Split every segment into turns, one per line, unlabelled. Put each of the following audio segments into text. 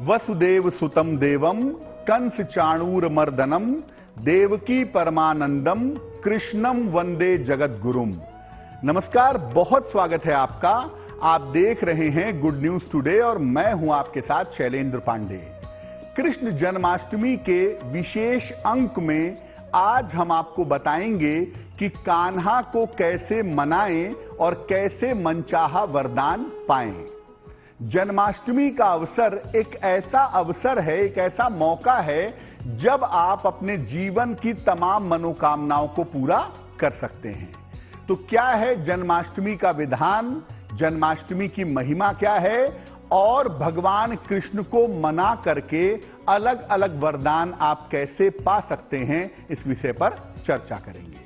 वसुदेव सुतम देवम कंस चाणूर मर्दनम देवकी परमानंदम कृष्णम वंदे जगत गुरुम। नमस्कार, बहुत स्वागत है आपका। आप देख रहे हैं गुड न्यूज टुडे और मैं हूं आपके साथ शैलेंद्र पांडे। कृष्ण जन्माष्टमी के विशेष अंक में आज हम आपको बताएंगे कि कान्हा को कैसे मनाएं और कैसे मनचाहा वरदान पाएं। जन्माष्टमी का अवसर एक ऐसा अवसर है, एक ऐसा मौका है जब आप अपने जीवन की तमाम मनोकामनाओं को पूरा कर सकते हैं। तो क्या है जन्माष्टमी का विधान, जन्माष्टमी की महिमा क्या है और भगवान कृष्ण को मना करके अलग अलग वरदान आप कैसे पा सकते हैं, इस विषय पर चर्चा करेंगे।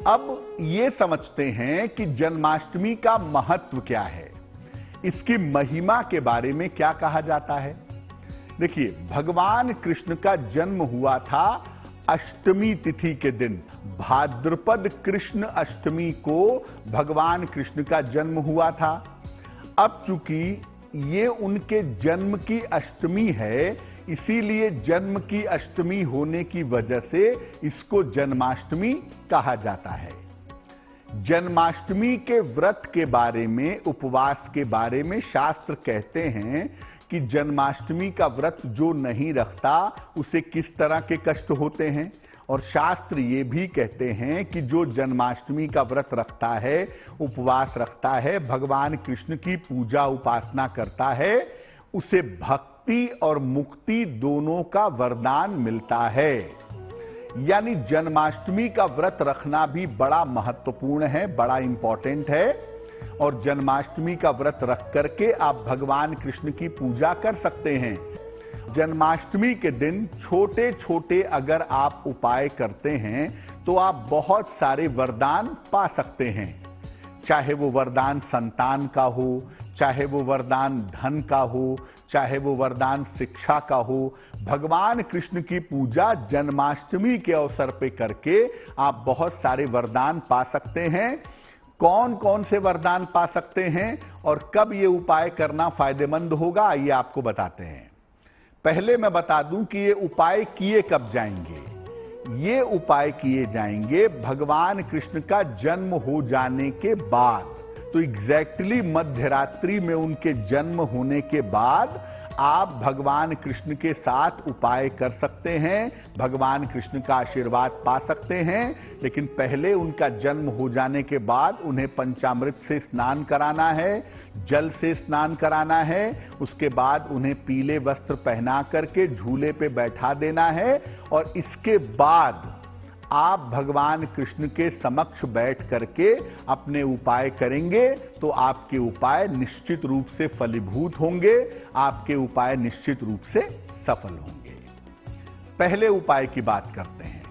अब ये समझते हैं कि जन्माष्टमी का महत्व क्या है, इसकी महिमा के बारे में क्या कहा जाता है। देखिए, भगवान कृष्ण का जन्म हुआ था अष्टमी तिथि के दिन। भाद्रपद कृष्ण अष्टमी को भगवान कृष्ण का जन्म हुआ था। अब चूंकि ये उनके जन्म की अष्टमी है, इसीलिए जन्म की अष्टमी होने की वजह से इसको जन्माष्टमी कहा जाता है। जन्माष्टमी के व्रत के बारे में, उपवास के बारे में शास्त्र कहते हैं कि जन्माष्टमी का व्रत जो नहीं रखता उसे किस तरह के कष्ट होते हैं। और शास्त्र ये भी कहते हैं कि जो जन्माष्टमी का व्रत रखता है, उपवास रखता है, भगवान कृष्ण की पूजा उपासना करता है, उसे भक्ति और मुक्ति दोनों का वरदान मिलता है। यानी जन्माष्टमी का व्रत रखना भी बड़ा महत्वपूर्ण है, बड़ा इंपॉर्टेंट है। और जन्माष्टमी का व्रत रख करके आप भगवान कृष्ण की पूजा कर सकते हैं। जन्माष्टमी के दिन छोटे छोटे अगर आप उपाय करते हैं तो आप बहुत सारे वरदान पा सकते हैं। चाहे वो वरदान संतान का हो, चाहे वो वरदान धन का हो, चाहे वो वरदान शिक्षा का हो। भगवान कृष्ण की पूजा जन्माष्टमी के अवसर पे करके आप बहुत सारे वरदान पा सकते हैं। कौन कौन से वरदान पा सकते हैं और कब ये उपाय करना फायदेमंद होगा, ये आपको बताते हैं। पहले मैं बता दूं कि ये उपाय किए कब जाएंगे। ये उपाय किए जाएंगे भगवान कृष्ण का जन्म हो जाने के बाद। तो एग्जैक्टली मध्यरात्रि में उनके जन्म होने के बाद आप भगवान कृष्ण के साथ उपाय कर सकते हैं, भगवान कृष्ण का आशीर्वाद पा सकते हैं। लेकिन पहले उनका जन्म हो जाने के बाद उन्हें पंचामृत से स्नान कराना है, जल से स्नान कराना है। उसके बाद उन्हें पीले वस्त्र पहना करके झूले पे बैठा देना है और इसके बाद आप भगवान कृष्ण के समक्ष बैठ करके अपने उपाय करेंगे तो आपके उपाय निश्चित रूप से फलीभूत होंगे, आपके उपाय निश्चित रूप से सफल होंगे। पहले उपाय की बात करते हैं।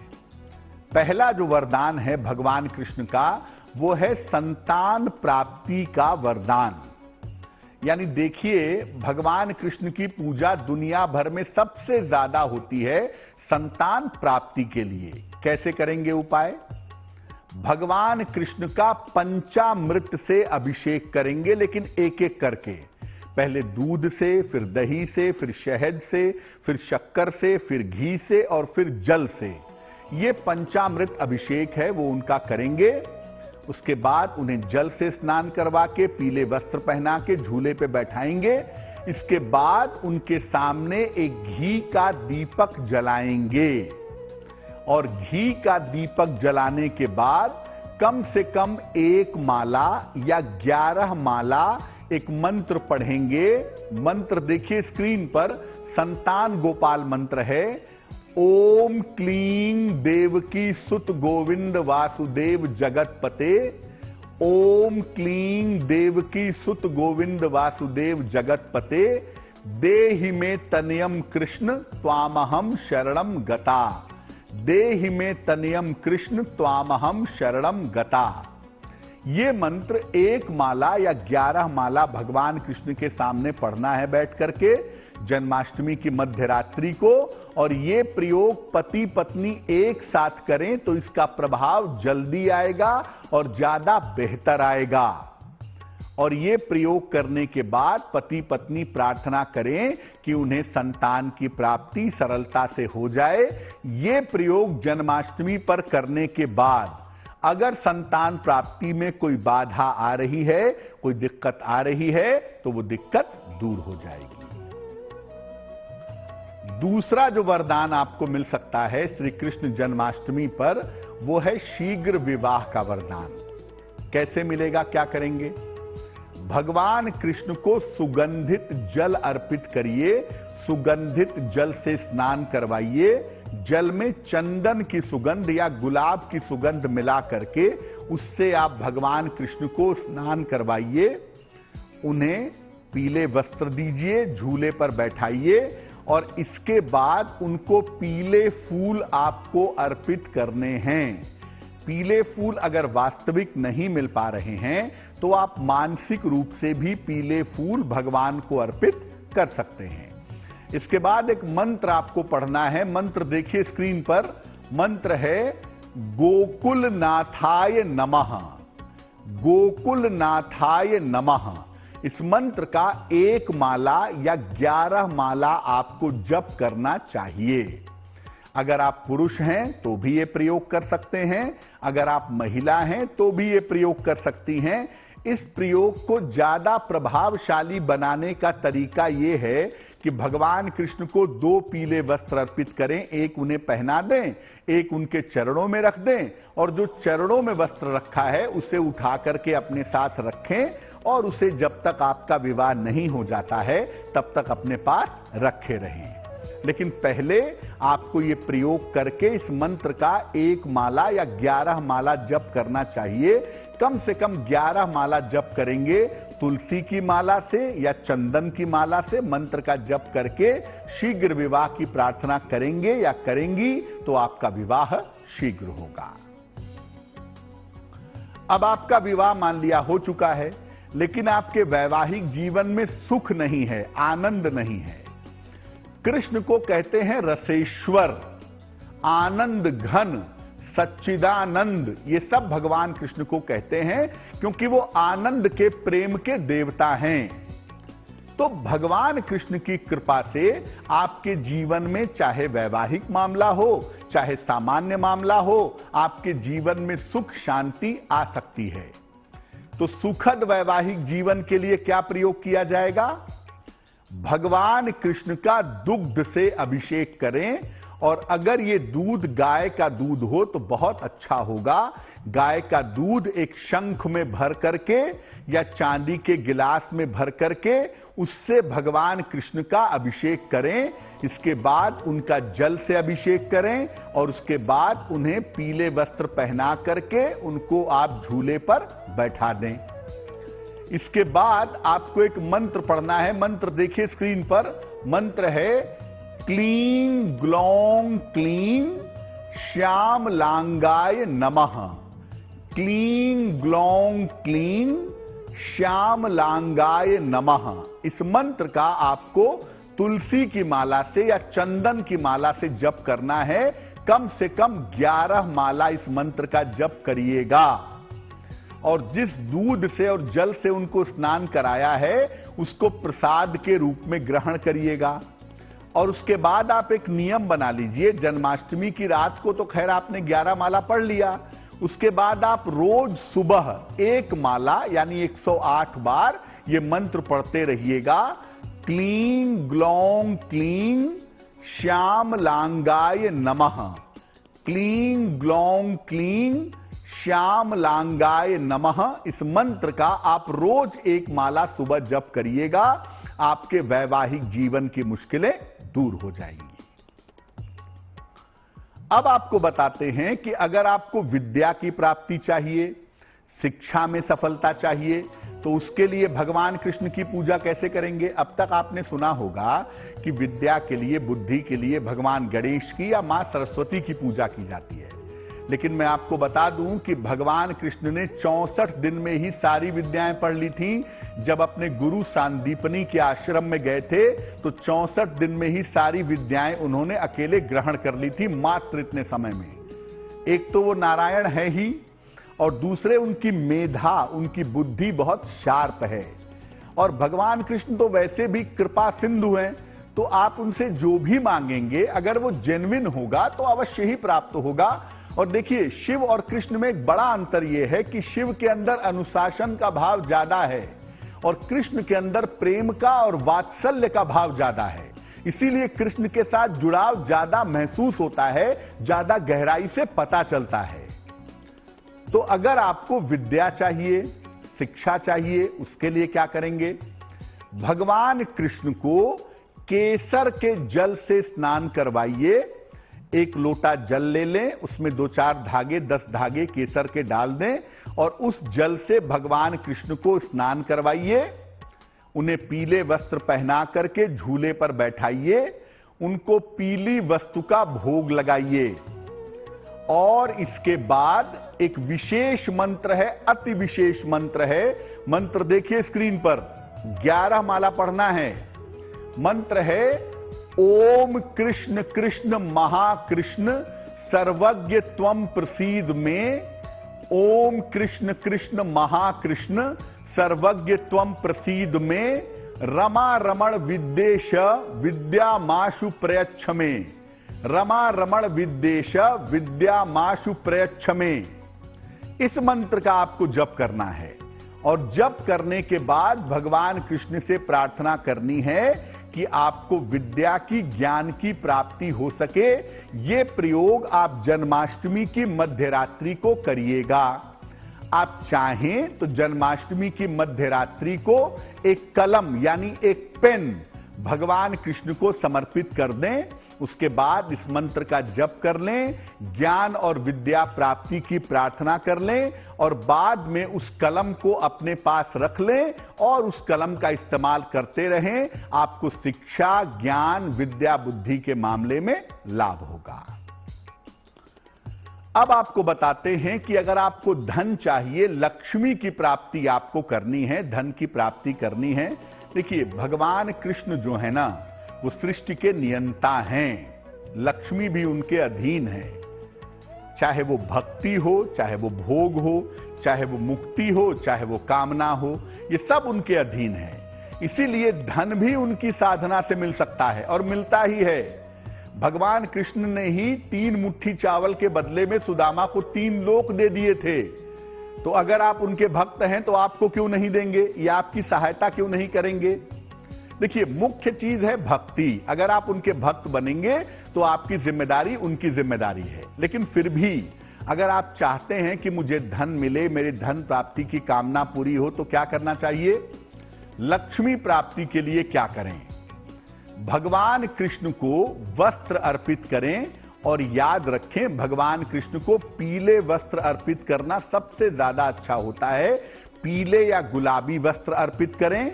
पहला जो वरदान है भगवान कृष्ण का, वो है संतान प्राप्ति का वरदान। यानी देखिए, भगवान कृष्ण की पूजा दुनिया भर में सबसे ज्यादा होती है संतान प्राप्ति के लिए। कैसे करेंगे उपाय? भगवान कृष्ण का पंचामृत से अभिषेक करेंगे, लेकिन एक एक करके। पहले दूध से, फिर दही से, फिर शहद से, फिर शक्कर से, फिर घी से और फिर जल से। ये पंचामृत अभिषेक है, वो उनका करेंगे। उसके बाद उन्हें जल से स्नान करवा के पीले वस्त्र पहना के झूले पे बैठाएंगे। इसके बाद उनके सामने एक घी का दीपक जलाएंगे और घी का दीपक जलाने के बाद कम से कम 1 माला या 11 माला एक मंत्र पढ़ेंगे। मंत्र देखिए स्क्रीन पर, संतान गोपाल मंत्र है। ओम क्लीं देवकी सुत गोविंद वासुदेव जगतपते। ओम क्लीं देवकी सुत गोविंद वासुदेव जगतपते। देहि में तनयम कृष्ण त्वामहम शरणम गता। देहि में तनयम कृष्ण त्वामहम शरणम गता। ये मंत्र 1 माला या 11 माला भगवान कृष्ण के सामने पढ़ना है बैठ करके जन्माष्टमी की मध्यरात्रि को। और ये प्रयोग पति पत्नी एक साथ करें तो इसका प्रभाव जल्दी आएगा और ज्यादा बेहतर आएगा। और ये प्रयोग करने के बाद पति पत्नी प्रार्थना करें कि उन्हें संतान की प्राप्ति सरलता से हो जाए। ये प्रयोग जन्माष्टमी पर करने के बाद अगर संतान प्राप्ति में कोई बाधा आ रही है, कोई दिक्कत आ रही है, तो वो दिक्कत दूर हो जाएगी। दूसरा जो वरदान आपको मिल सकता है श्री कृष्ण जन्माष्टमी पर, वो है शीघ्र विवाह का वरदान। कैसे मिलेगा, क्या करेंगे? भगवान कृष्ण को सुगंधित जल अर्पित करिए, सुगंधित जल से स्नान करवाइए। जल में चंदन की सुगंध या गुलाब की सुगंध मिला करके उससे आप भगवान कृष्ण को स्नान करवाइए। उन्हें पीले वस्त्र दीजिए, झूले पर बैठाइए और इसके बाद उनको पीले फूल आपको अर्पित करने हैं। पीले फूल अगर वास्तविक नहीं मिल पा रहे हैं तो आप मानसिक रूप से भी पीले फूल भगवान को अर्पित कर सकते हैं। इसके बाद एक मंत्र आपको पढ़ना है। मंत्र देखिए स्क्रीन पर। मंत्र है गोकुलनाथाय नमः। गोकुलनाथाय नमः। इस मंत्र का 1 माला या 11 माला आपको जप करना चाहिए। अगर आप पुरुष हैं तो भी ये प्रयोग कर सकते हैं, अगर आप महिला हैं तो भी ये प्रयोग कर सकती हैं। इस प्रयोग को ज्यादा प्रभावशाली बनाने का तरीका यह है कि भगवान कृष्ण को 2 पीले वस्त्र अर्पित करें, एक उन्हें पहना दें, एक उनके चरणों में रख दें और जो चरणों में वस्त्र रखा है उसे उठा करके अपने साथ रखें और उसे जब तक आपका विवाह नहीं हो जाता है तब तक अपने पास रखे रहें। लेकिन पहले आपको ये प्रयोग करके इस मंत्र का 1 माला या 11 माला जप करना चाहिए। कम से कम 11 माला जप करेंगे, तुलसी की माला से या चंदन की माला से मंत्र का जप करके शीघ्र विवाह की प्रार्थना करेंगे या करेंगी तो आपका विवाह शीघ्र होगा। अब आपका विवाह मान लिया हो चुका है, लेकिन आपके वैवाहिक जीवन में सुख नहीं है, आनंद नहीं है। कृष्ण को कहते हैं रसेश्वर, आनंद घन, सच्चिदानंद। ये सब भगवान कृष्ण को कहते हैं क्योंकि वो आनंद के, प्रेम के देवता हैं। तो भगवान कृष्ण की कृपा से आपके जीवन में चाहे वैवाहिक मामला हो, चाहे सामान्य मामला हो, आपके जीवन में सुख शांति आ सकती है। तो सुखद वैवाहिक जीवन के लिए क्या प्रयोग किया जाएगा? भगवान कृष्ण का दुग्ध से अभिषेक करें और अगर ये दूध गाय का दूध हो तो बहुत अच्छा होगा। गाय का दूध एक शंख में भर करके या चांदी के गिलास में भर करके उससे भगवान कृष्ण का अभिषेक करें। इसके बाद उनका जल से अभिषेक करें और उसके बाद उन्हें पीले वस्त्र पहना करके उनको आप झूले पर बैठा दें। इसके बाद आपको एक मंत्र पढ़ना है। मंत्र देखिए स्क्रीन पर। मंत्र है क्लीं ग्लौं क्लीं श्याम लांगाय नमः। क्लीं ग्लौं क्लीं श्याम लांगाय नमः। इस मंत्र का आपको तुलसी की माला से या चंदन की माला से जप करना है। कम से कम 11 माला इस मंत्र का जप करिएगा और जिस दूध से और जल से उनको स्नान कराया है उसको प्रसाद के रूप में ग्रहण करिएगा। और उसके बाद आप एक नियम बना लीजिए। जन्माष्टमी की रात को तो खैर आपने 11 माला पढ़ लिया, उसके बाद आप रोज सुबह 1 माला यानी 108 बार ये मंत्र पढ़ते रहिएगा। क्लीं ग्लौं क्लीं श्याम लांगाय नमः। क्लीं ग्लौं क्लीं श्याम लांगाय नमः। इस मंत्र का आप रोज 1 माला सुबह जप करिएगा। आपके वैवाहिक जीवन की मुश्किलें दूर हो जाएंगी। अब आपको बताते हैं कि अगर आपको विद्या की प्राप्ति चाहिए, शिक्षा में सफलता चाहिए, तो उसके लिए भगवान कृष्ण की पूजा कैसे करेंगे? अब तक आपने सुना होगा कि विद्या के लिए, बुद्धि के लिए भगवान गणेश की या मां सरस्वती की पूजा की जाती है। लेकिन मैं आपको बता दूं कि भगवान कृष्ण ने 64 दिन में ही सारी विद्याएं पढ़ ली थी। जब अपने गुरु सांदीपनी के आश्रम में गए थे तो 64 दिन में ही सारी विद्याएं उन्होंने अकेले ग्रहण कर ली थी, मात्र इतने समय में। एक तो वो नारायण है ही और दूसरे उनकी मेधा, उनकी बुद्धि बहुत शार्प है। और भगवान कृष्ण तो वैसे भी कृपा सिंधु हैं, तो आप उनसे जो भी मांगेंगे अगर वो जेन्युइन होगा तो अवश्य ही प्राप्त होगा। और देखिए, शिव और कृष्ण में एक बड़ा अंतर यह है कि शिव के अंदर अनुशासन का भाव ज्यादा है और कृष्ण के अंदर प्रेम का और वात्सल्य का भाव ज्यादा है। इसीलिए कृष्ण के साथ जुड़ाव ज्यादा महसूस होता है, ज्यादा गहराई से पता चलता है। तो अगर आपको विद्या चाहिए, शिक्षा चाहिए, उसके लिए क्या करेंगे? भगवान कृष्ण को केसर के जल से स्नान करवाइए। एक लोटा जल ले लें, उसमें 2-4 धागे, 10 धागे केसर के डाल दें और उस जल से भगवान कृष्ण को स्नान करवाइए। उन्हें पीले वस्त्र पहना करके झूले पर बैठाइए, उनको पीली वस्तु का भोग लगाइए और इसके बाद एक विशेष मंत्र है, अति विशेष मंत्र है। मंत्र देखिए स्क्रीन पर, 11 माला पढ़ना है। मंत्र है ओम कृष्ण कृष्ण महाकृष्ण सर्वज्ञ त्वं प्रसीद में। ओम कृष्ण कृष्ण महाकृष्ण सर्वज्ञ त्वं प्रसीद में। रमा रमण विद्वेश विद्यामाशु प्रयच्छ में। रमा रमण विद्वेश विद्यामाशु प्रयच्छ में। इस मंत्र का आपको जप करना है और जप करने के बाद भगवान कृष्ण से प्रार्थना करनी है कि आपको विद्या की, ज्ञान की प्राप्ति हो सके। ये प्रयोग आप जन्माष्टमी की मध्य रात्रि को करिएगा। आप चाहें तो जन्माष्टमी की मध्य रात्रि को एक कलम यानी एक पेन भगवान कृष्ण को समर्पित कर दें। उसके बाद इस मंत्र का जप कर लें, ज्ञान और विद्या प्राप्ति की प्रार्थना कर लें और बाद में उस कलम को अपने पास रख लें और उस कलम का इस्तेमाल करते रहें। आपको शिक्षा, ज्ञान, विद्या, बुद्धि के मामले में लाभ होगा। अब आपको बताते हैं कि अगर आपको धन चाहिए, लक्ष्मी की प्राप्ति आपको करनी है, धन की प्राप्ति करनी है। देखिए, भगवान कृष्ण जो है ना, वो सृष्टि के नियंता हैं। लक्ष्मी भी उनके अधीन है। चाहे वो भक्ति हो, चाहे वो भोग हो, चाहे वो मुक्ति हो, चाहे वो कामना हो, ये सब उनके अधीन है। इसीलिए धन भी उनकी साधना से मिल सकता है और मिलता ही है। भगवान कृष्ण ने ही 3 मुट्ठी चावल के बदले में सुदामा को 3 लोक दे दिए थे। तो अगर आप उनके भक्त हैं तो आपको क्यों नहीं देंगे, या आपकी सहायता क्यों नहीं करेंगे? देखिए, मुख्य चीज है भक्ति। अगर आप उनके भक्त बनेंगे तो आपकी जिम्मेदारी उनकी जिम्मेदारी है। लेकिन फिर भी अगर आप चाहते हैं कि मुझे धन मिले, मेरे धन प्राप्ति की कामना पूरी हो, तो क्या करना चाहिए? लक्ष्मी प्राप्ति के लिए क्या करें? भगवान कृष्ण को वस्त्र अर्पित करें और याद रखें, भगवान कृष्ण को पीले वस्त्र अर्पित करना सबसे ज्यादा अच्छा होता है। पीले या गुलाबी वस्त्र अर्पित करें।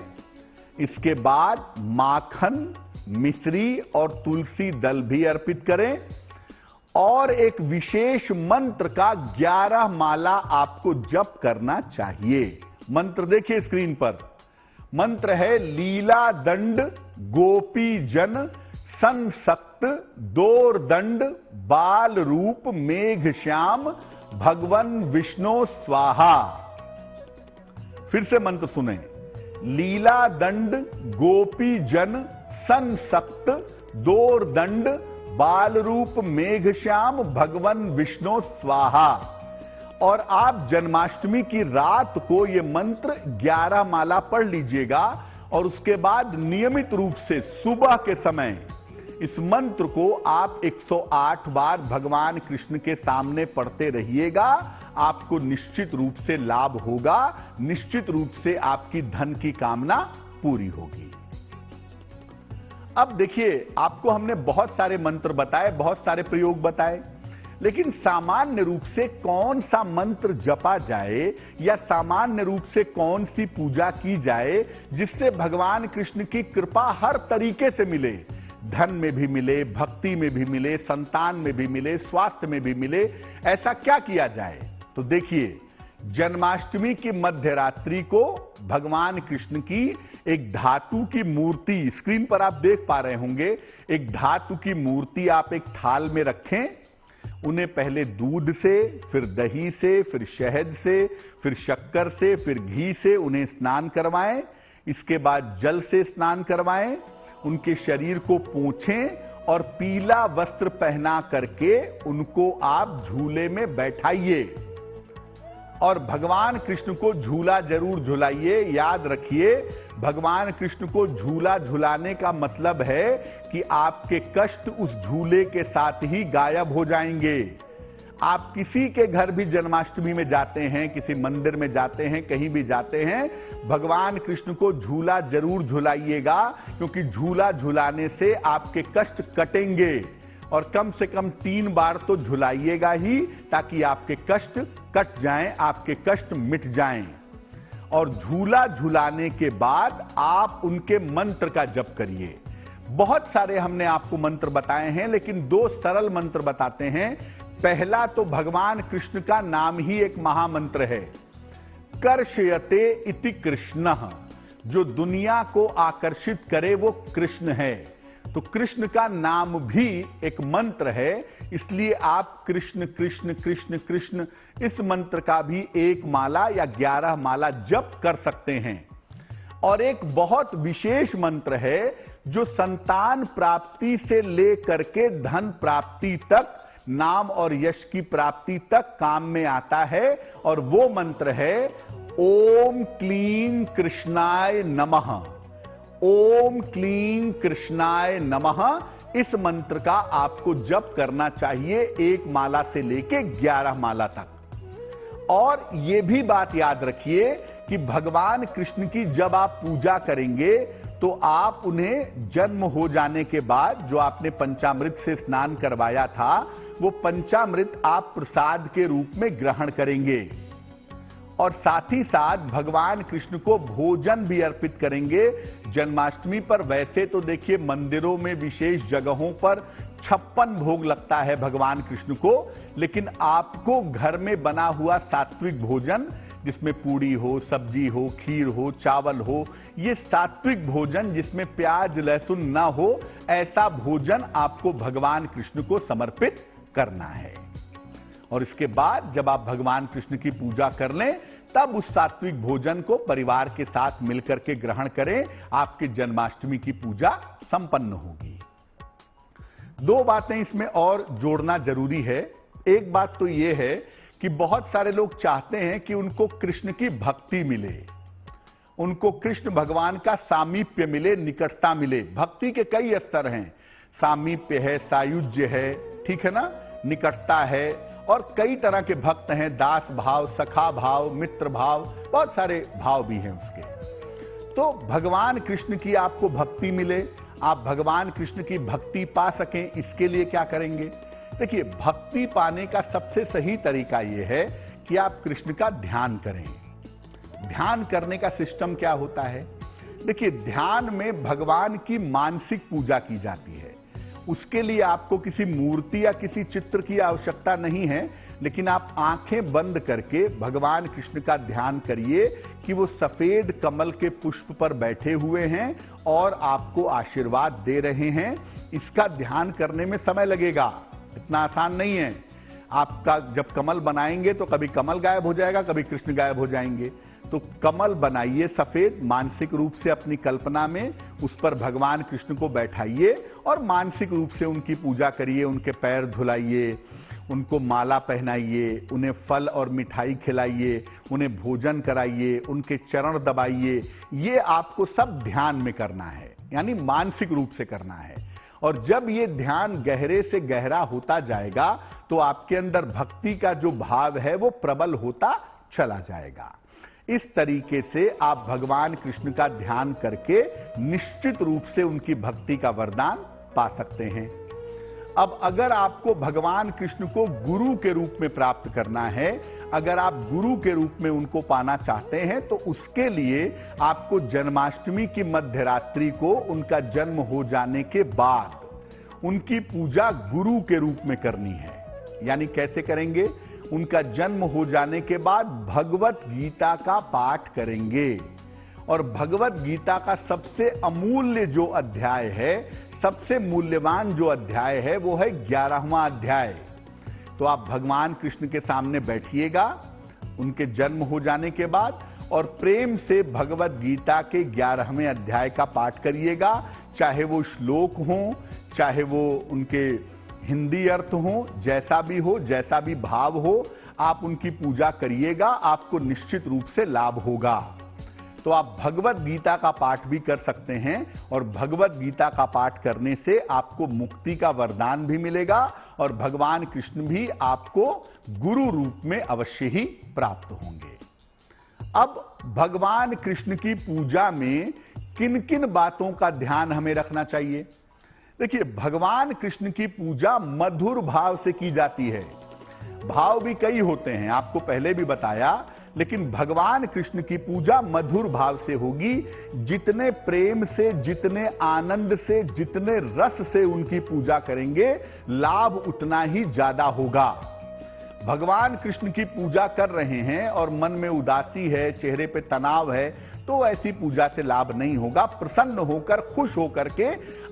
इसके बाद माखन, मिश्री और तुलसी दल भी अर्पित करें और एक विशेष मंत्र का 11 माला आपको जप करना चाहिए। मंत्र देखिए स्क्रीन पर। मंत्र है लीला दंड गोपी जन संसक्त दोर दंड बाल रूप मेघ श्याम भगवन विष्णु स्वाहा। फिर से मंत्र सुने। लीला दंड गोपी जन संसक्त दोर दंड बाल रूप मेघ श्याम भगवन विष्णु स्वाहा। और आप जन्माष्टमी की रात को यह मंत्र 11 माला पढ़ लीजिएगा और उसके बाद नियमित रूप से सुबह के समय इस मंत्र को आप 108 बार भगवान कृष्ण के सामने पढ़ते रहिएगा। आपको निश्चित रूप से लाभ होगा, निश्चित रूप से आपकी धन की कामना पूरी होगी। अब देखिए, आपको हमने बहुत सारे मंत्र बताए, बहुत सारे प्रयोग बताए, लेकिन सामान्य रूप से कौन सा मंत्र जपा जाए या सामान्य रूप से कौन सी पूजा की जाए जिससे भगवान कृष्ण की कृपा हर तरीके से मिले, धन में भी मिले, भक्ति में भी मिले, संतान में भी मिले, स्वास्थ्य में भी मिले, ऐसा क्या किया जाए? तो देखिए, जन्माष्टमी की मध्य रात्रि को भगवान कृष्ण की एक धातु की मूर्ति, स्क्रीन पर आप देख पा रहे होंगे, एक धातु की मूर्ति आप एक थाल में रखें। उन्हें पहले दूध से, फिर दही से, फिर शहद से, फिर शक्कर से, फिर घी से उन्हें स्नान करवाएं। इसके बाद जल से स्नान करवाएं, उनके शरीर को पोंछें और पीला वस्त्र पहना करके उनको आप झूले में बैठाइए और भगवान कृष्ण को झूला जरूर झुलाइए। याद रखिए, भगवान कृष्ण को झूला झुलाने का मतलब है कि आपके कष्ट उस झूले के साथ ही गायब हो जाएंगे। आप किसी के घर भी जन्माष्टमी में जाते हैं, किसी मंदिर में जाते हैं, कहीं भी जाते हैं, भगवान कृष्ण को झूला जरूर झुलाइएगा, क्योंकि झूला झुलाने से आपके कष्ट कटेंगे। और कम से कम 3 बार तो झुलाइएगा ही, ताकि आपके कष्ट कट जाएं, आपके कष्ट मिट जाएं। और झूला झुलाने के बाद आप उनके मंत्र का जप करिए। बहुत सारे हमने आपको मंत्र बताए हैं, लेकिन 2 सरल मंत्र बताते हैं। पहला तो भगवान कृष्ण का नाम ही एक महामंत्र है, कर्षयते इति कृष्णः। जो दुनिया को आकर्षित करे वो कृष्ण है। तो कृष्ण का नाम भी एक मंत्र है, इसलिए आप कृष्ण कृष्ण कृष्ण कृष्ण इस मंत्र का भी 1 माला या 11 माला जप कर सकते हैं। और एक बहुत विशेष मंत्र है जो संतान प्राप्ति से लेकर के धन प्राप्ति तक, नाम और यश की प्राप्ति तक काम में आता है, और वो मंत्र है ओम क्लीं कृष्णाय नमः। ओम क्लीं कृष्णाय नमः। इस मंत्र का आपको जप करना चाहिए 1 माला से लेके 11 माला तक। और यह भी बात याद रखिए कि भगवान कृष्ण की जब आप पूजा करेंगे तो आप उन्हें जन्म हो जाने के बाद जो आपने पंचामृत से स्नान करवाया था, वो पंचामृत आप प्रसाद के रूप में ग्रहण करेंगे। और साथ ही साथ भगवान कृष्ण को भोजन भी अर्पित करेंगे। जन्माष्टमी पर वैसे तो देखिए मंदिरों में विशेष जगहों पर 56 भोग लगता है भगवान कृष्ण को, लेकिन आपको घर में बना हुआ सात्विक भोजन, जिसमें पूड़ी हो, सब्जी हो, खीर हो, चावल हो, ये सात्विक भोजन जिसमें प्याज लहसुन ना हो, ऐसा भोजन आपको भगवान कृष्ण को समर्पित करना है। और इसके बाद जब आप भगवान कृष्ण की पूजा कर लें, तब उस सात्विक भोजन को परिवार के साथ मिलकर के ग्रहण करें। आपकी जन्माष्टमी की पूजा संपन्न होगी। 2 बातें इसमें और जोड़ना जरूरी है। एक बात तो यह है कि बहुत सारे लोग चाहते हैं कि उनको कृष्ण की भक्ति मिले, उनको कृष्ण भगवान का सामीप्य मिले, निकटता मिले। भक्ति के कई स्तर हैं, सामीप्य है, सायुज्य है, ठीक है ना, निकटता है, और कई तरह के भक्त हैं, दास भाव, सखा भाव, मित्र भाव, बहुत सारे भाव भी हैं उसके। तो भगवान कृष्ण की आपको भक्ति मिले, आप भगवान कृष्ण की भक्ति पा सकें, इसके लिए क्या करेंगे? देखिए, भक्ति पाने का सबसे सही तरीका यह है कि आप कृष्ण का ध्यान करें। ध्यान करने का सिस्टम क्या होता है? देखिए, ध्यान में भगवान की मानसिक पूजा की जाती है। उसके लिए आपको किसी मूर्ति या किसी चित्र की आवश्यकता नहीं है, लेकिन आप आंखें बंद करके भगवान कृष्ण का ध्यान करिए कि वो सफेद कमल के पुष्प पर बैठे हुए हैं और आपको आशीर्वाद दे रहे हैं। इसका ध्यान करने में समय लगेगा, इतना आसान नहीं है। आपका जब कमल बनाएंगे तो कभी कमल गायब हो जाएगा, कभी कृष्ण गायब हो जाएंगे। तो कमल बनाइए सफेद, मानसिक रूप से अपनी कल्पना में उस पर भगवान कृष्ण को बैठाइए और मानसिक रूप से उनकी पूजा करिए, उनके पैर धुलाइए, उनको माला पहनाइए, उन्हें फल और मिठाई खिलाइए, उन्हें भोजन कराइए, उनके चरण दबाइए। ये आपको सब ध्यान में करना है, यानी मानसिक रूप से करना है। और जब ये ध्यान गहरे से गहरा होता जाएगा तो आपके अंदर भक्ति का जो भाव है वो प्रबल होता चला जाएगा। इस तरीके से आप भगवान कृष्ण का ध्यान करके निश्चित रूप से उनकी भक्ति का वरदान पा सकते हैं। अब अगर आपको भगवान कृष्ण को गुरु के रूप में प्राप्त करना है, अगर आप गुरु के रूप में उनको पाना चाहते हैं, तो उसके लिए आपको जन्माष्टमी की मध्य रात्रि को उनका जन्म हो जाने के बाद उनकी पूजा गुरु के रूप में करनी है। यानी कैसे करेंगे? उनका जन्म हो जाने के बाद भगवत गीता का पाठ करेंगे, और भगवत गीता का सबसे अमूल्य जो अध्याय है, सबसे मूल्यवान जो अध्याय है, वो है 11वां अध्याय। तो आप भगवान कृष्ण के सामने बैठिएगा उनके जन्म हो जाने के बाद और प्रेम से भगवत गीता के 11वें अध्याय का पाठ करिएगा, चाहे वो श्लोक हो, चाहे वो उनके हिंदी अर्थ हो, जैसा भी हो, जैसा भी भाव हो, आप उनकी पूजा करिएगा, आपको निश्चित रूप से लाभ होगा। तो आप भगवत गीता का पाठ भी कर सकते हैं और भगवत गीता का पाठ करने से आपको मुक्ति का वरदान भी मिलेगा और भगवान कृष्ण भी आपको गुरु रूप में अवश्य ही प्राप्त होंगे। अब भगवान कृष्ण की पूजा में किन किन बातों का ध्यान हमें रखना चाहिए? देखिए, भगवान कृष्ण की पूजा मधुर भाव से की जाती है। भाव भी कई होते हैं, आपको पहले भी बताया, लेकिन भगवान कृष्ण की पूजा मधुर भाव से होगी। जितने प्रेम से, जितने आनंद से, जितने रस से उनकी पूजा करेंगे, लाभ उतना ही ज्यादा होगा। भगवान कृष्ण की पूजा कर रहे हैं और मन में उदासी है, चेहरे पे तनाव है, तो ऐसी पूजा से लाभ नहीं होगा। प्रसन्न होकर, खुश होकर के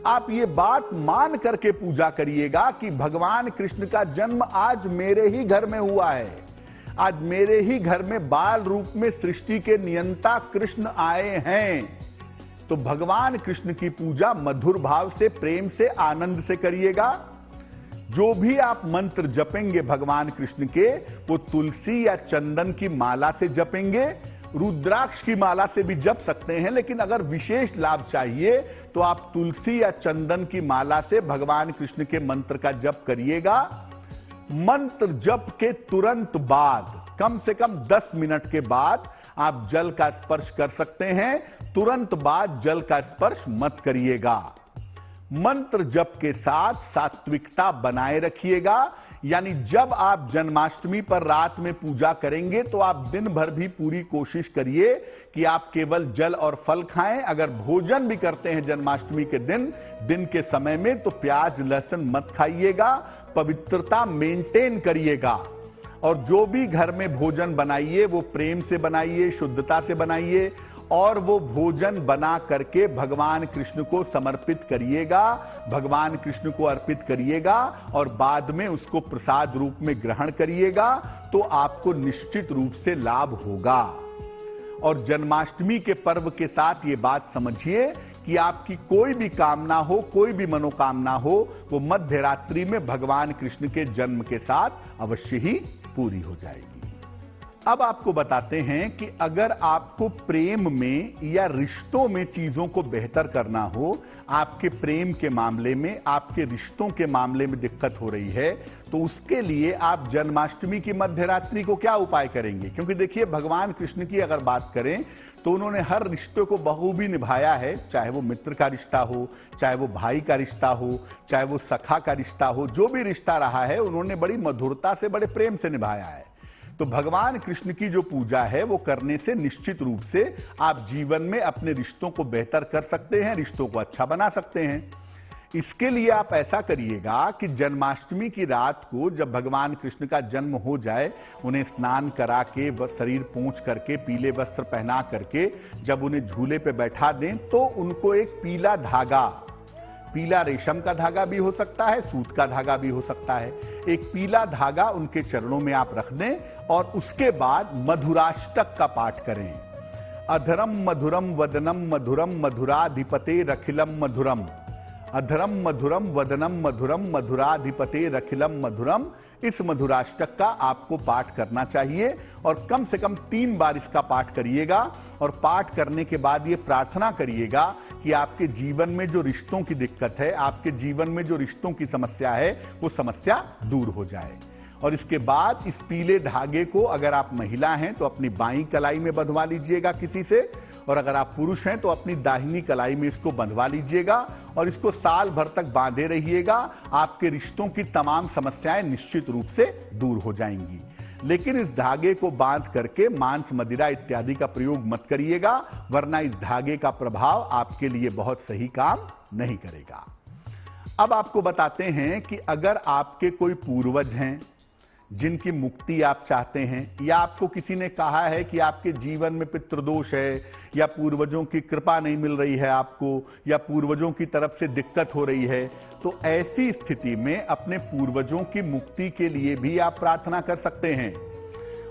आप ये बात मान करके पूजा करिएगा कि भगवान कृष्ण का जन्म आज मेरे ही घर में हुआ है, आज मेरे ही घर में बाल रूप में सृष्टि के नियंता कृष्ण आए हैं। तो भगवान कृष्ण की पूजा मधुर भाव से, प्रेम से, आनंद से करिएगा। जो भी आप मंत्र जपेंगे भगवान कृष्ण के, वो तुलसी या चंदन की माला से जपेंगे, रुद्राक्ष की माला से भी जप सकते हैं, लेकिन अगर विशेष लाभ चाहिए तो आप तुलसी या चंदन की माला से भगवान कृष्ण के मंत्र का जप करिएगा। मंत्र जप के तुरंत बाद, कम से कम 10 मिनट के बाद आप जल का स्पर्श कर सकते हैं। तुरंत बाद जल का स्पर्श मत करिएगा। मंत्र जप के साथ सात्विकता बनाए रखिएगा, यानी जब आप जन्माष्टमी पर रात में पूजा करेंगे तो आप दिन भर भी पूरी कोशिश करिए कि आप केवल जल और फल खाएं। अगर भोजन भी करते हैं जन्माष्टमी के दिन के समय में, तो प्याज लहसुन मत खाइएगा, पवित्रता मेंटेन करिएगा। और जो भी घर में भोजन बनाइए वो प्रेम से बनाइए, शुद्धता से बनाइए, और वो भोजन बना करके भगवान कृष्ण को समर्पित करिएगा, भगवान कृष्ण को अर्पित करिएगा और बाद में उसको प्रसाद रूप में ग्रहण करिएगा, तो आपको निश्चित रूप से लाभ होगा। और जन्माष्टमी के पर्व के साथ ये बात समझिए कि आपकी कोई भी कामना हो, कोई भी मनोकामना हो, वो मध्य रात्रि में भगवान कृष्ण के जन्म के साथ अवश्य ही पूरी हो जाएगी। अब आपको बताते हैं कि अगर आपको प्रेम में या रिश्तों में चीजों को बेहतर करना हो, आपके प्रेम के मामले में, आपके रिश्तों के मामले में दिक्कत हो रही है, तो उसके लिए आप जन्माष्टमी की मध्य रात्रि को क्या उपाय करेंगे? क्योंकि देखिए, भगवान कृष्ण की अगर बात करें तो उन्होंने हर रिश्ते को बखूबी निभाया है, चाहे वो मित्र का रिश्ता हो, चाहे वो भाई का रिश्ता हो, चाहे वो सखा का रिश्ता हो, जो भी रिश्ता रहा है उन्होंने बड़ी मधुरता से, बड़े प्रेम से निभाया है। तो भगवान कृष्ण की जो पूजा है वो करने से निश्चित रूप से आप जीवन में अपने रिश्तों को बेहतर कर सकते हैं, रिश्तों को अच्छा बना सकते हैं। इसके लिए आप ऐसा करिएगा कि जन्माष्टमी की रात को जब भगवान कृष्ण का जन्म हो जाए, उन्हें स्नान करा के, शरीर पोंछ करके, पीले वस्त्र पहना करके जब उन्हें झूले पे बैठा दें, तो उनको एक पीला धागा, पीला रेशम का धागा भी हो सकता है, सूत का धागा भी हो सकता है, एक पीला धागा उनके चरणों में आप रख दें और उसके बाद मधुराष्टक का पाठ करें। अधरम मधुरम वदनम मधुरम मधुराधिपते रखिलम मधुरम, अधरम मधुरम वदनम मधुरम मधुराधिपते रखिलम मधुरम। इस मधुराष्टक का आपको पाठ करना चाहिए और कम से कम 3 बार इसका पाठ करिएगा। और पाठ करने के बाद ये प्रार्थना करिएगा कि आपके जीवन में जो रिश्तों की दिक्कत है, आपके जीवन में जो रिश्तों की समस्या है, वो समस्या दूर हो जाए। और इसके बाद इस पीले धागे को, अगर आप महिला हैं तो अपनी बाईं कलाई में बंधवा लीजिएगा किसी से, और अगर आप पुरुष हैं तो अपनी दाहिनी कलाई में इसको बंधवा लीजिएगा और इसको साल भर तक बांधे रहिएगा। आपके रिश्तों की तमाम समस्याएं निश्चित रूप से दूर हो जाएंगी। लेकिन इस धागे को बांध करके मांस, मदिरा इत्यादि का प्रयोग मत करिएगा, वरना इस धागे का प्रभाव आपके लिए बहुत सही काम नहीं करेगा। अब आपको बताते हैं कि अगर आपके कोई पूर्वज हैं जिनकी मुक्ति आप चाहते हैं, या आपको किसी ने कहा है कि आपके जीवन में पितृदोष है, या पूर्वजों की कृपा नहीं मिल रही है आपको, या पूर्वजों की तरफ से दिक्कत हो रही है, तो ऐसी स्थिति में अपने पूर्वजों की मुक्ति के लिए भी आप प्रार्थना कर सकते हैं।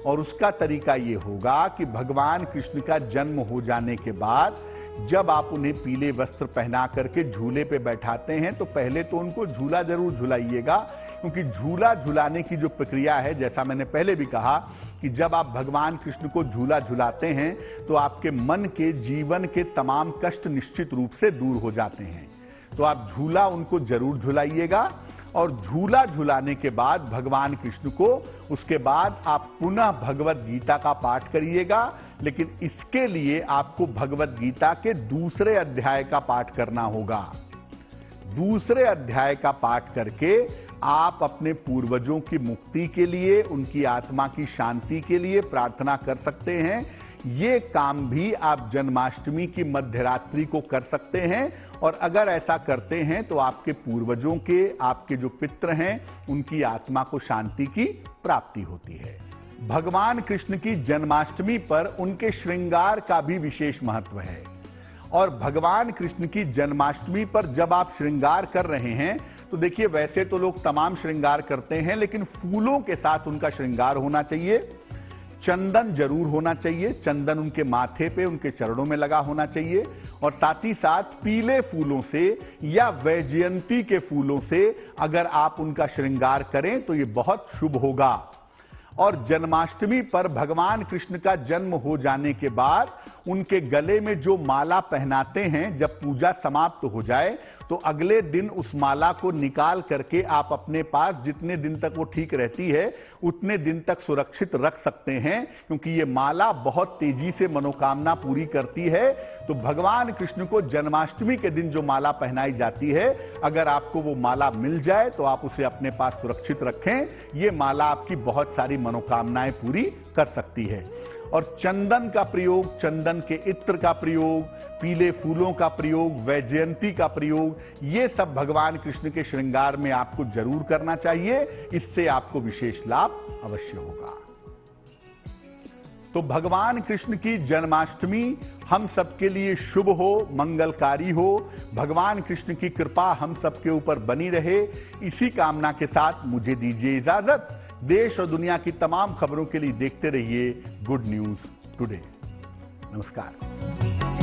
और उसका तरीका ये होगा कि भगवान कृष्ण का जन्म हो जाने के बाद जब आप उन्हें पीले वस्त्र पहना करके झूले पे बैठाते हैं, तो पहले तो उनको झूला जरूर झुलाइएगा, क्योंकि झूला झुलाने की जो प्रक्रिया है, जैसा मैंने पहले भी कहा कि जब आप भगवान कृष्ण को झूला झुलाते हैं तो आपके मन के जीवन के तमाम कष्ट निश्चित रूप से दूर हो जाते हैं। तो आप झूला उनको जरूर झुलाइएगा, और झूला झुलाने के बाद भगवान कृष्ण को उसके बाद आप पुनः भगवत गीता का पाठ करिएगा। लेकिन इसके लिए आपको भगवत गीता के दूसरे अध्याय का पाठ करना होगा। दूसरे अध्याय का पाठ करके आप अपने पूर्वजों की मुक्ति के लिए, उनकी आत्मा की शांति के लिए प्रार्थना कर सकते हैं। ये काम भी आप जन्माष्टमी की मध्यरात्रि को कर सकते हैं, और अगर ऐसा करते हैं तो आपके पूर्वजों के, आपके जो पितृ हैं, उनकी आत्मा को शांति की प्राप्ति होती है। भगवान कृष्ण की जन्माष्टमी पर उनके श्रृंगार का भी विशेष महत्व है। और भगवान कृष्ण की जन्माष्टमी पर जब आप श्रृंगार कर रहे हैं, तो देखिए वैसे तो लोग तमाम श्रृंगार करते हैं, लेकिन फूलों के साथ उनका श्रृंगार होना चाहिए। चंदन जरूर होना चाहिए, चंदन उनके माथे पे, उनके चरणों में लगा होना चाहिए, और साथ ही साथ पीले फूलों से या वैजयंती के फूलों से अगर आप उनका श्रृंगार करें तो ये बहुत शुभ होगा। और जन्माष्टमी पर भगवान कृष्ण का जन्म हो जाने के बाद उनके गले में जो माला पहनाते हैं, जब पूजा समाप्त हो जाए तो अगले दिन उस माला को निकाल करके आप अपने पास जितने दिन तक वो ठीक रहती है उतने दिन तक सुरक्षित रख सकते हैं, क्योंकि ये माला बहुत तेजी से मनोकामना पूरी करती है। तो भगवान कृष्ण को जन्माष्टमी के दिन जो माला पहनाई जाती है, अगर आपको वो माला मिल जाए तो आप उसे अपने पास सुरक्षित रखें। ये माला आपकी बहुत सारी मनोकामनाएं पूरी कर सकती है। और चंदन का प्रयोग, चंदन के इत्र का प्रयोग, पीले फूलों का प्रयोग, वैजयंती का प्रयोग, ये सब भगवान कृष्ण के श्रृंगार में आपको जरूर करना चाहिए। इससे आपको विशेष लाभ अवश्य होगा। तो भगवान कृष्ण की जन्माष्टमी हम सबके लिए शुभ हो, मंगलकारी हो। भगवान कृष्ण की कृपा हम सबके ऊपर बनी रहे, इसी कामना के साथ मुझे दीजिए इजाजत। देश और दुनिया की तमाम खबरों के लिए देखते रहिए गुड न्यूज टुडे। नमस्कार।